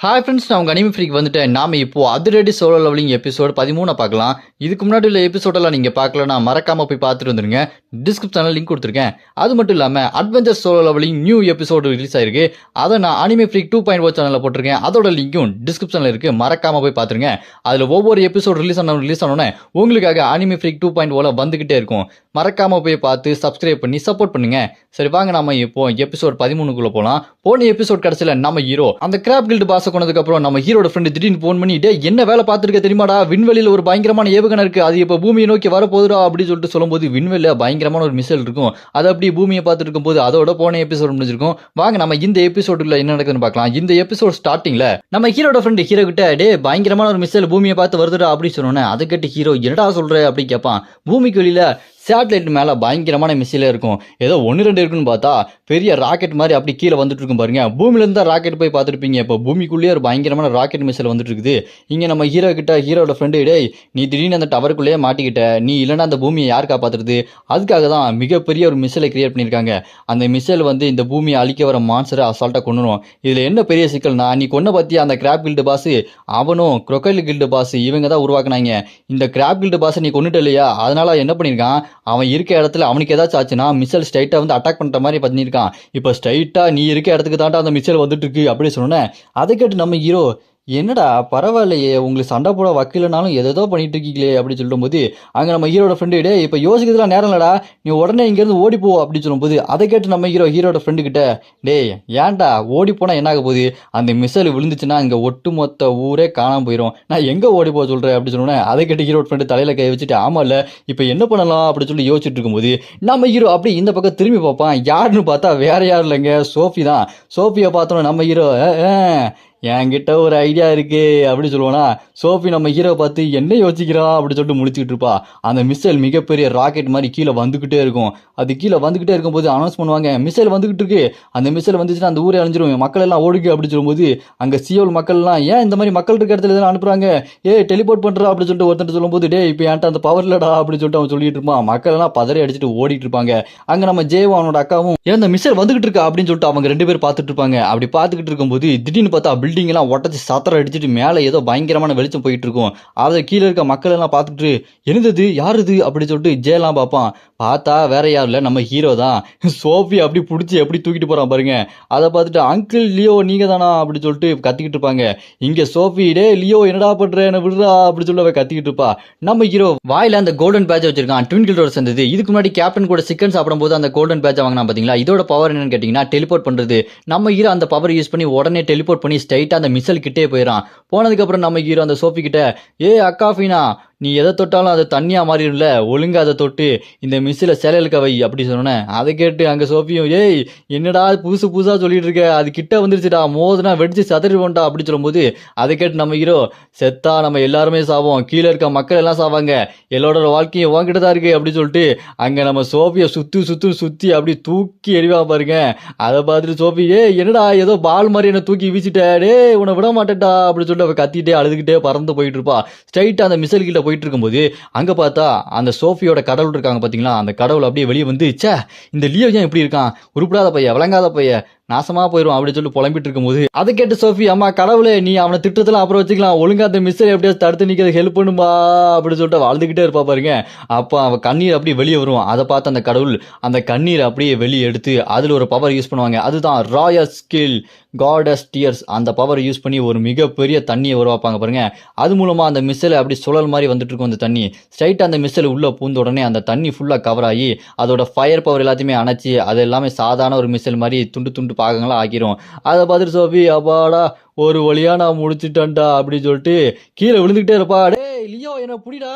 Hi friends, நான் உங்கள் anime ஃப்ரீக்கு வந்துட்டேன். நாம் இப்போ அதிரடி சோலோ லெவலிங் எபிசோடு 13 பார்க்கலாம். இதுக்கு முன்னாடி உள்ள எபிசோடெல்லாம் நீங்கள் பார்க்கலன்னா மறக்காமல் போய் பார்த்துட்டு வந்துருங்க. டிஸ்கிரிப்ஷனில் லிங்க் கொடுத்துருக்கேன். அது மட்டும் இல்லாமல் adventure solo leveling new episode release ஆயிருக்கு. அதை நான் அனிமி ஃப்ரீக் 2.0 சேனலில் போட்டிருக்கேன். அதோட லிங்க்கும் டிஸ்கிரிப்ஷனில் இருக்குது. மறக்காமல் போய் பார்த்துருங்க. அதில் ஒவ்வொரு எபிசோடு ரிலீஸ் ஆனோடனே உங்களுக்காக அனிமி ஃப்ரீக் 2.0 வந்துக்கிட்டே இருக்கும். மறக்காமல் போய் பார்த்து சப்ஸ்கிரைப் பண்ணி சப்போர்ட் பண்ணுங்க. சரி வாங்க, நம்ம இப்போ எபிசோட் 13க்குள்ளே போகலாம். போன எபிசோட் கடைசியில் நம்ம ஹீரோ அந்த கிராப் கில்டு பாஸ் கொண்டதுக்கு அப்புறம் நம்ம ஹீரோட ஃப்ரெண்ட் திடீர்னு போன் பண்ணி, டே என்ன வேலை பார்த்துருக்க தெரியுமாடா, விண்வெளியில் ஒரு பயங்கரமான ஏவுகணை இருக்கு, அது இப்போ பூமியை நோக்கி வரப்போகுதுடா அப்படின்னு சொல்லிட்டு சொல்லும்போது விண்வெளியில் பயங்கரமான ஒரு மிசைல் இருக்கும். அதை அப்படி பூமியை பார்த்துட்டு இருக்கும்போது அதோட போன எபிசோட் முடிஞ்சிருக்கும். வாங்க நம்ம இந்த எபிசோடுல என்ன நடக்குதுன்னு பார்க்கலாம். இந்த எபிசோட் ஸ்டார்டிங்ல நம்ம ஹீரோட ஃப்ரெண்ட் ஹீரோ கிட்ட, டே பயங்கரமான ஒரு மிசைல் பூமியை பார்த்து வருதுடா அப்படி சொன்னோன்னே அதை கேட்டு ஹீரோ என்னடா சொல்ற அப்படி கேட்பான். பூமிக்கு வெளியில சேட்டலைட் மேலே பயங்கரமான மிசைலே இருக்கும். ஏதோ 1-2 இருக்குன்னு பார்த்தா பெரிய ராக்கெட் மாதிரி அப்படி கீழே வந்துட்டு இருக்கும் பாருங்க. பூமியிலேருந்து தான் ராக்கெட் போய் பார்த்துருப்பீங்க. இப்போ பூமிக்குள்ளேயே ஒரு பயங்கரமான ராக்கெட் மிசைல் வந்துட்டு இருக்குது. இங்கே நம்ம ஹீரோ கிட்ட ஹீரோட ஃப்ரெண்டு, டேய் நீ திடீர்னு அந்த டவருக்குள்ளேயே மாட்டிக்கிட்ட, நீ இல்லைன்னா அந்த பூமியை யார் காப்பாற்றுறது, அதுக்காக தான் மிகப்பெரிய ஒரு மிசைலை கிரியேட் பண்ணியிருக்காங்க. அந்த மிசைல் வந்து இந்த பூமியை அழிக்க வர மான்சரை அசால்ட்டாக கொண்டுடும். இதில் என்ன பெரிய சிக்கல்னா, நீ கொன்ன பற்றி அந்த கிராப் கில்டு பாஸ் அவனும் crocodile கில்டு பாஸ் இவங்க தான் உருவாக்குனாங்க. இந்த கிராப் கில்டு பாஸை நீ கொண்டுட்ட இல்லையா, அதனால என்ன பண்ணியிருக்கான், அவன் இருக்க இடத்துல அவனுக்கு ஏதாச்சும் ஆச்சுன்னா மிசைல் ஸ்ட்ரைட்டாக வந்து அட்டாக் பண்ணுற மாதிரி பண்ணியிருக்கான். இப்போ ஸ்ட்ரைட்டாக நீ இருக்க இடத்துக்கு தாண்டா அந்த மிசைல் வந்துட்டு இருக்கு அப்படி சொன்னேன். அதை கேட்டு நம்ம ஹீரோ, என்னடா பரவாயில்லையே உங்களுக்கு சண்டை போட வக்கீலனாலும் எதோ பண்ணிட்டு இருக்கீங்களே அப்படி சொல்லும்போது அங்கே நம்ம ஹீரோட ஃப்ரெண்டு, டே இப்போ யோசிக்கிறதுலாம் நேரம் இல்லடா, நீ உடனே இங்கேருந்து ஓடிப்போ அப்படி சொல்லும்போது அதை கேட்டு நம்ம ஹீரோட ஃப்ரெண்டு கிட்ட, டே ஏன்டா ஓடி போனால் என்ன ஆக போகுது, அந்த மிசைல் விழுந்துச்சுன்னா இங்கே ஒட்டுமொத்த ஊரே காணாமல் போயிடும், நான் எங்கே ஓடி போக சொல்கிறேன் அப்படி சொன்னேன். அதை கேட்டு ஹீரோட ஃப்ரெண்டு தலையில் கை வச்சுட்டு, ஆமாம் இல்லை இப்போ என்ன பண்ணலாம் அப்படி சொல்லி யோசிச்சுட்டு இருக்கும்போது நம்ம ஹீரோ அப்படி இந்த பக்கம் திரும்பி பார்ப்பான். யாருன்னு பார்த்தா வேற யாரும் இல்லைங்க, சோஃபி தான். சோஃபியை பார்த்தோன்னா நம்ம ஹீரோ, என்கிட்ட ஒரு ஐடியா இருக்கு அப்படி சொல்லுவானா. சோஃபி நம்ம ஹீரோ பார்த்து என்ன யோசிக்கிறான் அப்படி சொல்லிட்டு முடிச்சுக்கிட்டு இருப்பா. அந்த மிசைல் மிகப்பெரிய ராக்கெட் மாதிரி கீழே வந்துக்கிட்டே இருக்கும். அது கீழே வந்துக்கிட்டே இருக்கும்போது அனௌன்ஸ் பண்ணுவாங்க, மிசைல் வந்துக்கிட்டு இருக்கு, அந்த மிசைல் வந்துச்சுன்னா அந்த ஊரே அழிஞ்சிரும், மக்கள் எல்லாம் ஓடுக்கு அப்படி சொல்லும்போது அங்கே சியோல் மக்கள்லாம், ஏன் இந்த மாதிரி மக்கள் இருக்க இடத்துல எதனா அனுப்புறாங்க, டெலிபோர்ட் பண்ணுறா அப்படி சொல்லிட்டு ஒருத்தர் சொல்லும்போது, டே இப்போ என்கிட்ட அந்த பவர் இல்லடா அப்படி சொல்லிட்டு அவன் சொல்லிட்டு இருப்பான். மக்கள் எல்லாம் பதறி அடிச்சுட்டு ஓடிட்டு இருப்பாங்க. அங்கே நம்ம ஜேவும் அவனோட அக்காவும் இந்த மிசைல் வந்துகிட்டு இருக்கா அப்படின்னு சொல்லிட்டு அவங்க 2 பேர் பார்த்துட்டு இருப்பாங்க. அப்படி பார்த்துக்கிட்டு இருக்கும்போது திடீர்னு பார்த்தா பில்டிங் எல்லாம் ஒட்டச்சு சத்தரம் அடிச்சுட்டு மேலே ஏதோ பயங்கரமான வெளிச்சம் போயிட்டு இருக்கும். அதை கீழே இருக்க மக்கள் எல்லாம் பார்த்துட்டு, என்னது யாரு இது அப்படி சொல்லிட்டு ஜெயலாம் பார்ப்பான். பார்த்தா வேற யாரும் இல்லை, நம்ம ஹீரோ தான். சோஃபி அப்படி பிடிச்சி எப்படி தூக்கிட்டு போறான் பாருங்க. அதை பார்த்துட்டு, அங்கிள் லியோ நீங்க தானா அப்படி சொல்லிட்டு கத்திக்கிட்டு இருப்பாங்க. இங்க சோஃபி, டே லியோ என்னடா பண்ற என்ன விடுறா அப்படி சொல்லி கத்திக்கிட்டு இருப்பா. நம்ம ஹீரோ வாயில அந்த கோல்டன் பேட்ச் வச்சிருக்கான், ட்வின் கில்டோட சேர்ந்தது. இதுக்கு முன்னாடி கேப்டன் கூட சிக்கன் சாப்பிடும் போது அந்த கோல்டன் பேட்ச் வாங்கினா பாத்தீங்களா. இதோட பவர் என்னன்னு கேட்டீங்கன்னா டெலிபோர்ட் பண்றது. நம்ம ஹீரோ அந்த பவர் யூஸ் பண்ணி உடனே டெலிபோர்ட் பண்ணி ஸ்ட்ரைட்டா அந்த மிசைல் கிட்டே போயிடான். போனதுக்கு அப்புறம் நம்ம ஹீரோ அந்த சோஃபி கிட்ட, அக்கா ஃபீனா நீ எதை தொட்டாலும் அது தண்ணியா மாறிடும்ல, ஒழுங்கா அதை தொட்டு இந்த மிஸ்ஸில் சேலையிலுக்க வை அப்படி சொன்னேன். அதை கேட்டு அங்கே சோஃபியும், என்னடா புதுசாக சொல்லிட்டு இருக்க, அது கிட்ட வந்துருச்சுடா, மோதுனா வெடிச்சு சதறிவோண்டா அப்படி சொல்லும்போது அதை கேட்டு நம்ம ஹீரோ, செத்தா நம்ம எல்லாருமே சாவோம், கீழே இருக்க மக்கள் எல்லாம் சாவாங்க, எல்லாரோட வாழ்க்கையும் உங்ககிட்ட தான் இருக்கு அப்படி சொல்லிட்டு அங்கே நம்ம சோஃபியை சுற்றி அப்படி தூக்கி எறிவா பாருங்க. அதை பார்த்துட்டு சோஃபி, என்னடா ஏதோ பால் மாதிரி என்ன தூக்கி வீசிட்டே, உன்னை விட மாட்டேட்டா அப்படி சொல்லிட்டு அவ கத்திட்டே அழுதுகிட்டே பறந்து போயிட்டு இருப்பா. ஸ்ட்ரைட்டா அந்த மிசைல் கிட்ட போயிட்டு இருக்கும்போது அங்க பார்த்தா அந்த சோஃபியோட கடவுள் இருக்காங்க பாத்தீங்களா, அந்த கடவுள் அப்படியே வெளியே வந்து, இந்த லியோ ஏன் இப்படி இருக்கான், உருப்படாத பைய விளங்காத பைய நாசமா போயிடும் அப்படின்னு சொல்லி புலம்பிட்டு இருக்கும்போது அதை கேட்டு சோஃபி, அம்மா கடவுளே நீ அவனை திட்டத்தெல்லாம் அப்புறம் வச்சுக்கலாம், ஒழுங்கா அந்த மிஸ்ஸை எப்படியாவது தடுத்து நிற்கிறது ஹெல்ப் பண்ணுமா அப்படின்னு சொல்லிட்டு வாழ்ந்துகிட்டே இருப்பா பாருங்க. அப்போ அவன் கண்ணீர் அப்படியே வெளியே வரும். அதை பார்த்து அந்த கடவுள் அந்த கண்ணீர் அப்படியே வெளியே எடுத்து அதில் ஒரு பவர் யூஸ் பண்ணுவாங்க. அதுதான் ராயல் ஸ்கில் காடஸ் டியர்ஸ். அந்த பவர் யூஸ் பண்ணி ஒரு மிகப்பெரிய தண்ணியை உருவாப்பாங்க பாருங்க. அது மூலமா அந்த மிஸ்ஸில் அப்படி சுழல் மாதிரி வந்துட்டு இருக்கும் அந்த தண்ணி. ஸ்ட்ரைட்டாக அந்த மிஸ்ஸில் உள்ள பூந்த உடனே அந்த தண்ணி ஃபுல்லாக கவர் ஆகி அதோட ஃபயர் பவர் எல்லாத்தையுமே அணைச்சி அது எல்லாமே சாதாரண ஒரு மிஸ்ஸில் மாதிரி துண்டு துண்டு பாகங்களா ஆகிரும். அதை பார்த்துட்டு சோஃபி, அப்பாடா ஒரு வழியா நான் முடிச்சுட்டேன்டா அப்படின்னு சொல்லிட்டு கீழே விழுந்துகிட்டே இருப்பா. லியோ என்ன புடிடா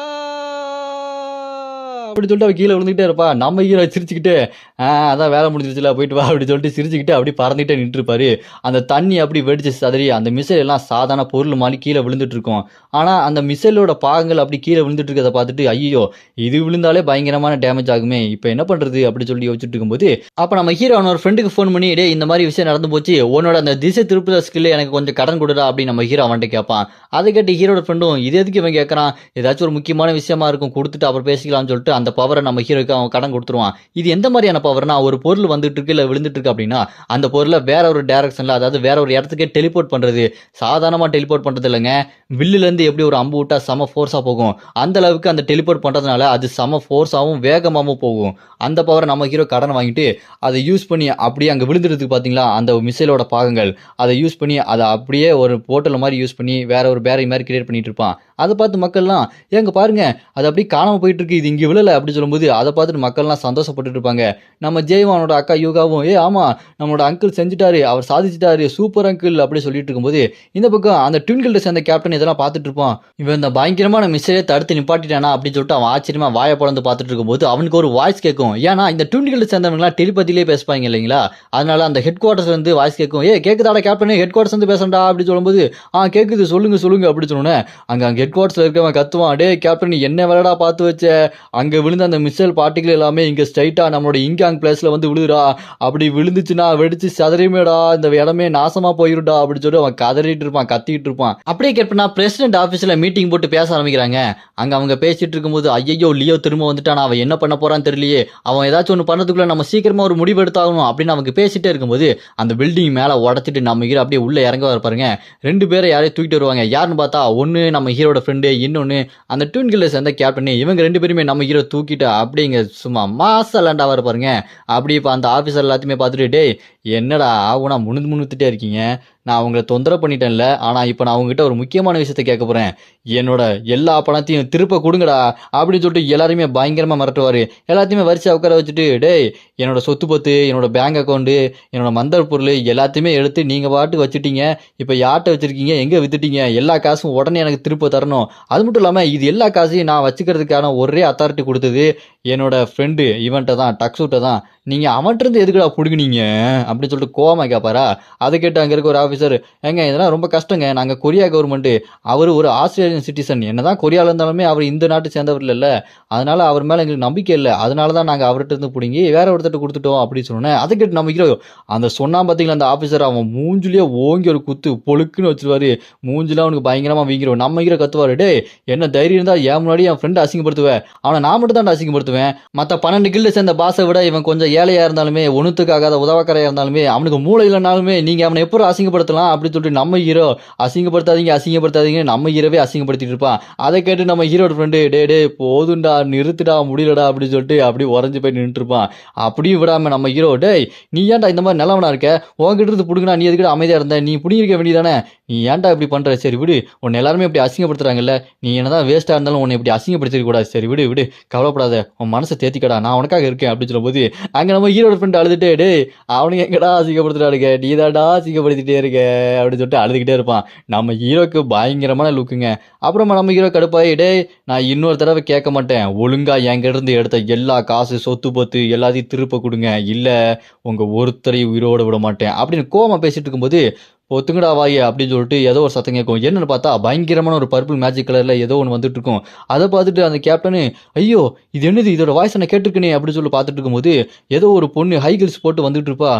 அப்படி சொல்லிட்டு அவ கீழே விழுந்துகிட்டே இருப்பா. நம்ம ஹீரோ சிரிச்சுக்கிட்டு, அதான் வேலை முடிஞ்சிருச்சுல போயிட்டு வா அப்படி சொல்லிட்டு சிரிச்சுக்கிட்டு அப்படி பறந்துகிட்டே நின்று இருப்பாரு. அந்த தண்ணி அப்படி வெடிச்சு சதறி அந்த மிசைல் எல்லாம் சாதாரண பொருள் மாதிரி கீழே விழுந்துட்டு இருக்கும். ஆனா அந்த மிசைலோட பாகங்கள் அப்படி கீழே விழுந்துட்டு இருக்கிறத பார்த்துட்டு, ஐயோ இது விழுந்தாலே பயங்கரமான டேமேஜ் ஆகுமே, இப்போ என்ன பண்றது அப்படி சொல்லி யோசிச்சுட்டு இருக்கும்போது அப்ப நம்ம ஹீரோ அவனோட ஃப்ரெண்டுக்கு ஃபோன் பண்ணி, இந்த மாதிரி விஷயம் நடந்து போச்சு, உன்னோட அந்த திசை திருப்புற ஸ்கில் எனக்கு கொஞ்சம் கடன் கொடுடா அப்படின்னு நம்ம ஹீரோ அவன்கிட்ட கேட்பான். அதை கேட்டு ஹீரோட ஃப்ரெண்டும், இது எதுக்கு இவன் கேட்கறான், ஏதாச்சும் ஒரு முக்கியமான விஷயமா இருக்கும் கொடுத்துட்டு அப்புறம் பேசிக்கலாம்னு சொல்லிட்டு சொல்லிட்டு அந்த பவரை நம்ம ஹீரோக்கு அவன் கடன் கொடுத்துருவான். இது எந்த மாதிரியான பவர்னா, ஒரு பொருள் வந்துட்டு இருக்கு இல்ல விழுந்துட்டு இருக்கு அப்படின்னா அந்த பொருளை வேற ஒரு டைரக்ஷன்ல, அதாவது வேற ஒரு இடத்துக்கே டெலிபோர்ட் பண்றது. சாதாரணமா டெலிபோர்ட் பண்றது இல்லைங்க. வில்லுல இருந்து எப்படி ஒரு அம்பு விட்டா செம ஃபோர்ஸா போகும், அந்த அளவுக்கு அந்த டெலிபோர்ட் பண்றதுனால அது செம ஃபோர்ஸாவும் வேகமாவும் போகும். அந்த பவரை நம்ம ஹீரோ கடன் வாங்கிட்டு அதை யூஸ் பண்ணி அப்படியே அங்க விழுந்துறதுக்கு பாத்தீங்களா அந்த மிசைலோட பாகங்கள், அதை யூஸ் பண்ணி அதை அப்படியே ஒரு போர்ட்டல் மாதிரி யூஸ் பண்ணி வேற ஒரு பேரை மாதிரி கிரியேட் பண்ணிட்டு இருப்பான். அதை பார்த்து மக்கள்லாம் ஏங்க பாருங்க அது அப்படியே காணாம போயிட்டு இருக்கு, இது இங்க விழல அப்படி சொல்லும்போது அதை பார்த்துட்டு மக்கள்லாம் சந்தோஷப்பட்டு இருப்பாங்க. நம்ம ஜெயவானோட அக்கா யூகாவும் ஆமா நம்மளோட அங்கிள் செஞ்சுட்டாரு, அவர் சாதிச்சுட்டாரு, சூப்பர் அங்கிள் அப்படி சொல்லிட்டு இருக்கும்போது இந்த பக்கம் அந்த ட்வின்கில்ட சேர்ந்த கேப்டன் இதெல்லாம் பார்த்துட்டு இருப்பான். இவன் இந்த பயங்கரமான மிஸ்ஸையே தடுத்து நிப்பாட்டிட்டானா அப்படின்னு சொல்லிட்டு அவன் ஆச்சரியமா வாயை பொளந்து பார்த்துட்டு இருக்கும்போது அவனுக்கு ஒரு வாய்ஸ் கேட்கும். ஏன்னா இந்த ட்வின்கில்ட சேர்ந்தவங்களாம் டெலிபதியிலே பேசுவாங்க இல்லைங்களா, அதனால அந்த ஹெட் குவார்டர்ஸ்ல இருந்து வாய்ஸ் கேட்கும். கேக்குதாடா கேப்டன், ஹெட் குவார்டர்ஸ் வந்து பேசண்டா அப்படி சொல்லும்போது கேக்குது சொல்லுங்க சொல்லுங்க அப்படி சொன்னோன்னே அங்க ஹெட் குவார்டர்ஸ்ல இருக்கவன் கத்துவான், டே கேப்டன் என்ன வேலைடா பார்த்து வச்ச, அங்க விழுந்த அந்த மிசைல் பார்ட்டிகள் எல்லாமே இங்க ஸ்ட்ரைட்டா நம்மளோட இங்காங் பிளேஸ்ல வந்து விழுதுடா, அப்படி விழுந்துச்சுன்னா வெடிச்சு சதறிமேடா, இந்த இடமே நாசமா போயிருடா அப்படி சொல்லி அவன் கதறிட்டு இருப்பான், கத்திட்டு இருப்பான். அப்படியே கேட்பனா பிரசிடென்ட் ஆபீஸ்ல மீட்டிங் போட்டு பேச ஆரம்பிக்கிறாங்க. அங்க அவங்க பேசிட்டு இருக்கும்போது ஐயோ லியோ திரும்ப வந்துட்டான், அவன் என்ன பண்ண போறான்னு தெரியலையே, அவன் ஏதாச்சும் ஒன்று பண்ணதுக்குள்ள நம்ம சீக்கிரமா ஒரு முடிவு எடுத்தாகணும் அப்படின்னு அவங்க பேசிட்டே இருக்கும்போது அந்த பில்டிங் மேல உடச்சிட்டு நம்ம ஹீரோ அப்படியே உள்ள இறங்க வர பாருங்க. ரெண்டு பேரை யாரையும் தூக்கிட்டு வருவாங்க. யாருன்னு பார்த்தா ஒன்னு நம்ம ஹீரோட ஃப்ரெண்டு, இன்னொன்னு அந்த ட்வின் கில்லர்ஸ் சேர்ந்த கேப்டன். இவங்க ரெண்டு பேருமே நம்ம ஹீரோ தூக்கிட்டு அப்படிங்க சும்மா மாசலாண்டா வர பாருங்க. அப்படி இப்போ அந்த ஆஃபீஸர் எல்லாத்தையுமே பார்த்துட்டு டேய் என்னடா ஆகுனா முணுத்துட்டே இருக்கீங்க, நான் அவங்கள தொந்தரவு பண்ணிட்டேன்ல, ஆனால் இப்போ நான் அவங்ககிட்ட ஒரு முக்கியமான விஷயத்த கேட்க போகிறேன், என்னோட எல்லா பணத்தையும் திருப்ப கொடுங்கடா அப்படின்னு சொல்லிட்டு எல்லாருமே பயங்கரமாக மிரட்டுவார். எல்லாத்தையுமே வரிசையாக உட்கார வச்சுட்டு டேய் என்னோட சொத்து பத்து, என்னோட பேங்க் அக்கௌண்ட்டு, என்னோட மந்தர் பொருள் எல்லாத்தையுமே எடுத்து நீங்கள் பாட்டுக்கு வச்சுட்டீங்க, இப்போ யார்கிட்ட வச்சுருக்கீங்க, எங்கே வித்துட்டீங்க, எல்லா காசும் உடனே எனக்கு திருப்ப தரணும். அது மட்டும் இல்லாமல் இது எல்லா காசையும் நான் வச்சுக்கிறதுக்கான ஒரே அத்தாரிட்டி கொடுத்தது என்னோட ஃப்ரெண்டு இவன்ட்ட தான், டக்ஸூட்ட தான், நீங்கள் அவன்கிட்ட இருந்து எதுக்குடா பிடுங்குனீங்க அப்படின்னு சொல்லிட்டு கோவமாக கேட்பாரா. அதை கேட்டு அங்கே இருக்க ஒரு ஆஃபீஸர், இதெல்லாம் ரொம்ப கஷ்டங்க, நாங்கள் கொரியா கவர்மெண்ட்டு, அவர் ஒரு ஆஸ்திரேலியன் சிட்டிசன், என்னதான் கொரியாவில் இருந்தாலுமே அவர் இந்த நாட்டு சேர்ந்தவர் இல்லைல்ல, அதனால அவர் மேலே எங்களுக்கு நம்பிக்கை இல்லை, அதனால தான் நாங்கள் அவர்கிட்ட இருந்து பிடிங்கி வேற ஒருத்தட்ட கொடுத்துட்டோம் அப்படின்னு சொன்னேன். அதை கேட்டு நம்ம ஹீரோ அந்த சொன்னான் பார்த்தீங்களா அந்த ஆஃபீஸர், அவன் மூஞ்சிலேயே ஓங்கி ஒரு குத்து பொழுக்குன்னு வச்சிருவாரு. மூஞ்சில அவனுக்கு பயங்கரமாக வீங்கிரும். நம்ம ஹீரோ கத்துவாரு, டே என்ன தைரியம் இருந்தால் என் முன்னாடி என் ஃப்ரெண்டை அசிங்கப்படுத்துவேன், அவனை நான் மட்டும் தான் அசிங்கப்படுத்துவேன், மற்ற 12 கில்டு சேர்ந்த பாஸை விட இவன் கொஞ்சம் ஏழையாக இருந்தாலுமே ஒன்றுத்துக்காகாத உதவக்கரையாக இருந்தாலுமே அவனுக்கு மூளை இல்லைனாலுமே நீங்கள் அவனை எப்போ அசிங்கப்படுத்தலாம் அப்படின்னு சொல்லிட்டு நம்ம ஹீரோ அசிங்கப்படுத்தாதீங்க நம்ம ஹீரோவே அசிங்கப்படுத்திட்டு இருப்பான். அதை கேட்டு நம்ம ஹீரோட ஃப்ரெண்டு டே போதுண்டா நிறுத்துடா முடியலடா அப்படின்னு சொல்லிட்டு அப்படி உறைஞ்சு போய் நின்றுட்டு இருப்பான். அப்படியும் விடாம நம்ம ஹீரோ டேய் நீ ஏன்டா இந்த மாதிரி நிலவனா இருக்க, உங்ககிட்ட இருந்து பிடுங்கினா நீ எதுக்கிட்ட அமைதியாக இருந்த, நீ பிடிங்கிருக்க வேண்டியதானே, நீ ஏன்டா இப்படி பண்ற, சரி விடு, உன்னை எல்லாருமே இப்படி அசிங்கப்படுத்துறாங்கல்ல, நீ என்னதான் வேஸ்டா இருந்தாலும் உன்னை இப்படி அசிங்கப்படுத்திக்க கூடாது, சரி விடு விடு கவலைப்படாத, உன் மனசை தேத்திக்கடா, நான் உனக்காக இருக்கேன் அப்படின்னு சொல்லும்போது அங்க நம்ம ஹீரோட ஃப்ரெண்ட் அழுதுட்டே டே அவனுக்கு எங்கடா அசிங்கப்படுத்துறாருங்க, நீ தான்டா அசிங்கப்படுத்திட்டே இருக்க அப்படின்னு சொல்லிட்டு அழுதுகிட்டே இருப்பான். நம்ம ஹீரோக்கு பயங்கரமான லுக்குங்க. அப்புறமா நம்ம ஹீரோ கடுப்பாயி டே நான் இன்னொரு தடவை கேட்க மாட்டேன், ஒழுங்கா என்கிட்ட இருந்து எடுத்த எல்லா காசு சொத்து பத்து எல்லாத்தையும் திருப்ப கொடுங்க, இல்ல உங்க ஒருத்தரையும் உயிரோட விட மாட்டேன் அப்படின்னு கோவமா பேசிட்டு இருக்கும்போது ஒத்துங்கடா வாயே அப்படின்னு சொல்லிட்டு ஏதோ ஒரு சத்தம் கேட்கும். என்னன்னு பார்த்தா பயங்கரமான ஒரு பர்பிள் மேஜிக் கலர்ல ஏதோ ஒன்று வந்துட்டு இருக்கும். அதை பார்த்துட்டு அந்த கேப்டனு ஐயோ இது என்னது, இதோட வாய்ஸ் நான் கேட்டிருக்கேனே அப்படின்னு சொல்லி பார்த்துட்டு இருக்கும்போது ஏதோ ஒரு பொண்ணு ஹை ஹீல்ஸ் போட்டு வந்துட்டு இருப்பா.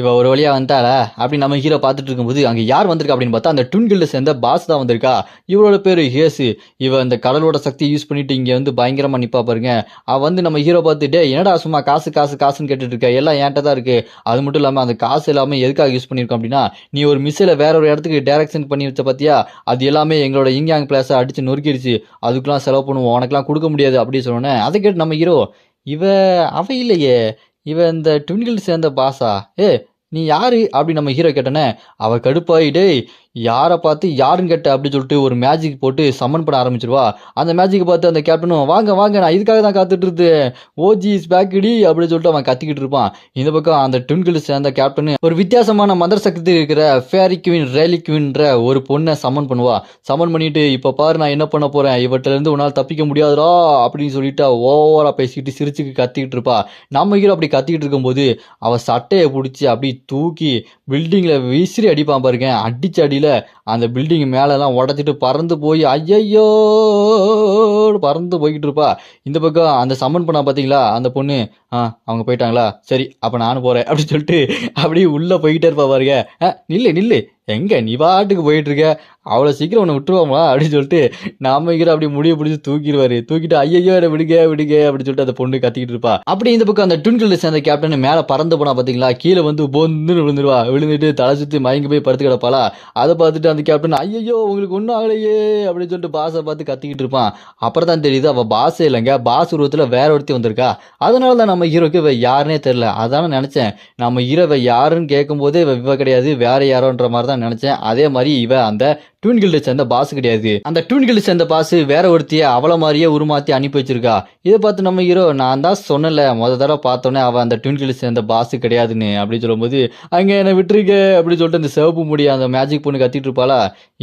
இவ ஒரு வழியா வந்தாளா அப்படின்னு நம்ம ஹீரோ பார்த்துட்டு இருக்கும்போது அங்க யார் வந்திருக்கா அப்படின்னு பார்த்தா அந்த ட்வின் கில்ட சேர்ந்த பாஸ் தான் வந்திருக்கா. இவளோட பேரு ஹேசு. இவ இந்த கடலோட சக்தி யூஸ் பண்ணிட்டு இங்க வந்து பயங்கரமா நிப்பா பாருங்க. அவ வந்து நம்ம ஹீரோ பார்த்துட்டு என்னடா சும்மா காசு காசு காசுன்னு கேட்டுட்டு இருக்க, எல்லாம் என்கிட்ட தான் இருக்கு, அது மட்டும் இல்லாம அந்த காசு எல்லாமே எதுக்காக யூஸ் பண்ணிருக்கோம் அப்படின்னா நீ ஒரு மிஸ்ஸில் வேற ஒரு இடத்துக்கு டைரக்ஷன் பண்ணி வச்ச பார்த்தியா, அது எல்லாமே எங்களோட இங்யாங் பிளேஸை அடிச்சு நொறுக்கிடுச்சு, அதுக்கெல்லாம் செலவு பண்ணுவோம், உனக்கெல்லாம் கொடுக்க முடியாது அப்படின்னு சொன்னேன். அதை கேட்டு நம்ம ஹீரோ அவ இல்லையே, இவ இந்த ட்வின்கில் சேர்ந்த பாஸா, நீ யாரு அப்படின்னு நம்ம ஹீரோ கேட்டனே. அவ கடுப்பாயி டேய் யாரை பார்த்து யாருன்னு கேட்ட அப்படின்னு சொல்லிட்டு ஒரு மேஜிக் போட்டு சம்மன் பண்ண ஆரம்பிச்சிருவா. அந்த மேஜிக் பார்த்து அந்த கேப்டனும் வாங்க வாங்க நான் இதுக்காக தான் காத்துட்டு இருந்தேன், ஓஜி இஸ் பேக்கடி அப்படின்னு சொல்லிட்டு அவன் கத்திக்கிட்டு இருப்பான். இந்த பக்கம் அந்த ட்வின்கில் சேர்ந்த கேப்டனு ஒரு வித்தியாசமான மந்திர சக்தி இருக்கிற ஃபேரி குவின் ரேலி குவின்ற ஒரு பொண்ணை சம்மன் பண்ணுவா. சம்மன் பண்ணிட்டு இப்ப பாரு நான் என்ன பண்ண போறேன், இவற்றில இருந்து உன்னால் தப்பிக்க முடியாதுடா அப்படின்னு சொல்லிட்டு ஓவரா பேசிக்கிட்டு சிரிச்சுக்கு கத்திக்கிட்டு இருப்பா. நம்ம ஹீரோ அப்படி கத்திக்கிட்டு இருக்கும்போது அவ சட்டையை பிடிச்சி அப்படி தூக்கி பில்டிங்ல விசிறி அடிப்பான் பாருங்க. அடிச்சு அடியில அந்த பில்டிங் மேலெல்லாம் உடச்சிட்டு பறந்து போய் ஐயோ பறந்து போய்கிட்டு இருப்பா. இந்த பக்கம் அந்த சம்மன் பண்ணா பாத்தீங்களா அந்த பொண்ணு, அவங்க போயிட்டாங்களா, சரி அப்ப நானும் போறேன் அப்படின்னு சொல்லிட்டு அப்படியே உள்ள போய்கிட்டே இருப்பா பாருங்க. நில்லு நில்லு எங்க நீ பாட்டுக்கு போயிட்டு இருக்க, அவ்வளோ சீக்கிரம் உன்னை விட்டுருவோமா அப்படின்னு சொல்லிட்டு நாம ஹீரோ அப்படி முடிய பிடிச்சி தூக்கிடுவாரு. தூக்கிட்டு ஐயோ என்ன விடுங்க விடுங்க அப்படின்னு சொல்லிட்டு அந்த பொண்ணு கத்திக்கிட்டு இருப்பா. அப்படி இந்த பக்கம் அந்த ட்வின்கிள் சேர்ந்த கேப்டன் மேல பறந்து போனா பாத்தீங்களா, கீழே வந்து பொந்துன்னு விழுந்துருவா. விழுந்துட்டு தலை சுத்தி மயங்கி போய் படுத்து கிடப்பாளா. அதை பார்த்துட்டு அந்த கேப்டன் ஐயோ உங்களுக்கு ஒன்றும் ஆகலையே அப்படின்னு சொல்லிட்டு பாஸை பார்த்து கத்திக்கிட்டு இருப்பான். அப்புறம் தான் தெரியுது அவ பாஸே இல்லைங்க, பாஸ் உருவத்துல வேற ஒருத்தி வந்திருக்கா. அதனால தான் நம்ம ஹீரோக்கு இவ யாருன்னே தெரியல. அதான நினைச்சேன், நம்ம ஹீரோ இவ யாருன்னு கேட்கும் போதே இவ கிடையாது வேற யாரோன்ற மாதிரி தான் நினைச்சேன். அதே மாதிரி இவ அந்த ட்வின் கில்டை சேர்ந்த பாஸ் கிடையாது. அந்த ட்வின் கில்டை சேர்ந்த பாஸ் வேற ஒருத்திய அவளை மாதிரியே உருமாத்தி அனுப்பி வச்சிருக்கா. இதை பார்த்து நம்ம ஹீரோ நான் தான் சொன்னல முத தடவை பார்த்தோன்னே அவ அந்த ட்வின் கில்டை சேர்ந்த பாஸ் கிடையாதுன்னு அப்படின்னு சொல்லும்போது அங்க என்ன விட்டுருக்க அப்படின்னு சொல்லிட்டு அந்த சிவப்பு முடி அந்த மேஜிக் பொண்ணு கத்திட்டு இருப்பாளா.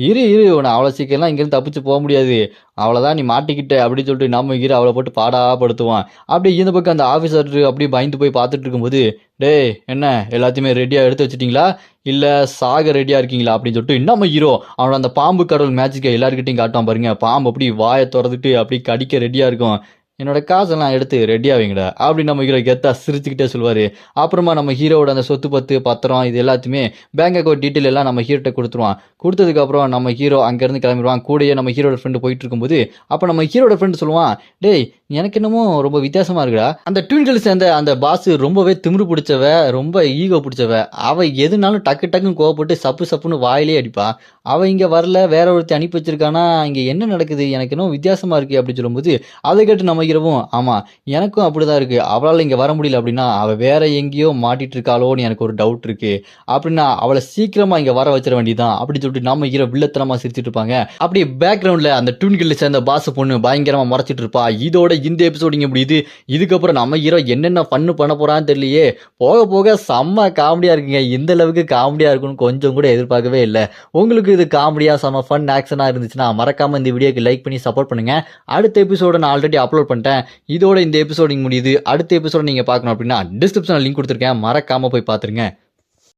இரு உன்னை அவ்வளோ சீக்கிரம்லாம் இங்கேருந்து தப்பிச்சு போக முடியாது, அவ்வளோதான் நீ மாட்டிக்கிட்ட அப்படின்னு சொல்லிட்டு நம்ம ஹீரோ அவளை போட்டு பாடாப்படுத்துவான். அப்படி இந்த பக்கம் அந்த ஆஃபீஸர் அப்படியே பயந்து போய் பார்த்துட்டு இருக்கும்போது டேய் என்ன எல்லாத்தையுமே ரெடியாக எடுத்து வச்சிட்டிங்களா இல்லை சாக ரெடியாக இருக்கீங்களா அப்படின்னு சொல்லிட்டு நம்ம ஹீரோ அவனோட அந்த பாம்பு கடவுள் மேஜிக்கை எல்லாருக்கிட்டையும் காட்டுவான் பாருங்க. பாம்பு அப்படி வாயை திறந்துட்டு அப்படி கடிக்க ரெடியாக இருக்கும். என்னோட காசெல்லாம் எடுத்து ரெடியாக வைங்கடா அப்படி நம்ம ஹீரோ கெத்தா சிரிச்சுக்கிட்டே சொல்லுவார். அப்புறமா நம்ம ஹீரோவோட அந்த சொத்து பத்து பத்திரம் இது எல்லாத்தையுமே பேங்க் அக்கௌண்ட் டீட்டெயில் எல்லாம் நம்ம ஹீரோட்ட கொடுத்துருவான். கொடுத்ததுக்கப்புறம் நம்ம ஹீரோ அங்கேருந்து கிளம்பிடுவான். கூடயே நம்ம ஹீரோட ஃப்ரெண்டு போயிட்டு இருக்கும்போது அப்போ நம்ம ஹீரோட ஃப்ரெண்டு சொல்லுவான், டேய் எனக்கு என்னமோ ரொம்ப வித்தியாசமா இருக்குடா, அந்த ட்வின்கிள் சேர்ந்த அந்த பாஸ் ரொம்பவே திமிரு பிடிச்சவ, ரொம்ப ஈகோ பிடிச்சவ. அவ எதுனாலும் டக்கு டக்குன்னு கோவப்பட்டு சப்பு சப்புன்னு வாயிலே அடிப்பா. அவ இங்க வரல, வேற ஒருத்தி அனுப்பி வச்சிருக்கானா, இங்க என்ன நடக்குது எனக்கு இன்னும் வித்தியாசமா இருக்கு அப்படின்னு சொல்லும்போது அதை கேட்டு நம்ம ஹீரோவும் ஆமா எனக்கும் அப்படிதான் இருக்கு, அவளால் இங்க வர முடியல அப்படின்னா அவ வேற எங்கேயோ மாட்டிட்டு இருக்காளோன்னு எனக்கு ஒரு டவுட் இருக்கு அப்படின்னா அவளை சீக்கிரமா இங்க வர வச்சிட வேண்டியதான் அப்படின்னு சொல்லிட்டு நம்ம ஹீரோ வில்லத்தனமா சிரிச்சிட்டு இருப்பாங்க. அப்படி பேக்ரவுண்ட்ல அந்த ட்வின்கிள் சேர்ந்த பாஸ் பொண்ணு பயங்கரமா முறைச்சிட்டு இருப்பா. இதோட இந்த எபிசோட் இங்க முடியுது. இதுக்கப்புறம் நம்ம ஹீரோ என்னென்ன பண்ண போறான்னு தெரியலையே. போக போக செம்ம காமெடியா இருக்குங்க. இந்த அளவுக்கு காமெடியா இருக்குன்னு கொஞ்சம் கூட எதிர்பார்க்கவே இல்லை. உங்களுக்கு இது காமெடியா செம்ம ஃபன் ஆக்ஷனா இருந்துச்சுன்னா மறக்காம இந்த வீடியோக்கு லைக் பண்ணி சப்போர்ட் பண்ணுங்க. அடுத்த எபிசோட நான் ஆல்ரெடி அப்லோட் பண்ணிட்டேன். இதோட இந்த எபிசோட் இங்க முடியுது. அடுத்த எபிசோட நீங்க பார்க்கணும் அப்படின்னா டிஸ்கிரிப்ஷன்ல லிங்க் கொடுத்துருக்கேன், மறக்காம போய் பாத்துருங்க.